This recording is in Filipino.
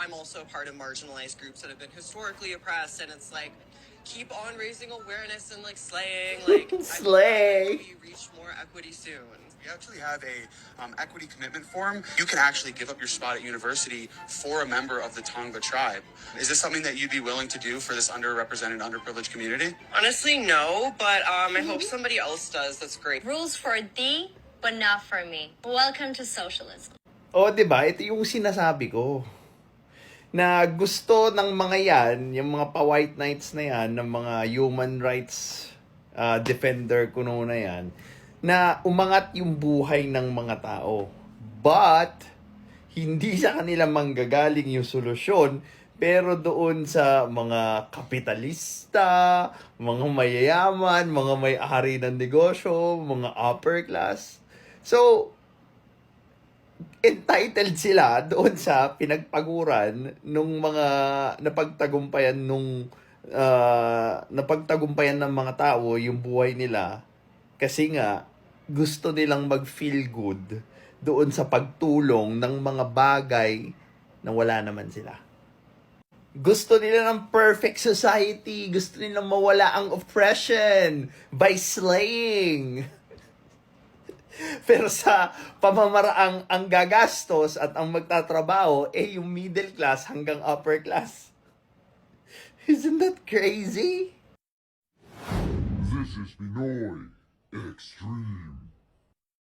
I'm also part of marginalized groups that have been historically oppressed, and it's like, keep on raising awareness and like slaying. Like, Slay. we reach more equity soon. We actually have a equity commitment form. You can actually give up your spot at university for a member of the Tongva tribe. Is this something that you'd be willing to do for this underrepresented, underprivileged community? Honestly, no, but I hope somebody else does. That's great. Rules for thee, but not for me. Welcome to socialism. O, diba? Ito yung sinasabi ko. Na gusto ng mga yan, yung mga pa-white knights na yan, ng mga human rights defender kuno na yan, na umangat yung buhay ng mga tao. But, hindi sa kanila manggagaling yung solusyon, pero doon sa mga kapitalista, mga mayayaman, mga may-ari ng negosyo, mga upper class. So, entitled sila doon sa pinagpaguran nung mga napagtagumpayan ng mga tao yung buhay nila, kasi nga gusto nilang mag-feel good doon sa pagtulong ng mga bagay na wala naman sila. Gusto nila ng perfect society, gusto nilang mawala ang oppression by slaying. Pero sa pamamaraang ang gagastos at ang magtatrabaho, yung middle class hanggang upper class. Isn't that crazy? This is Pinoy Extreme.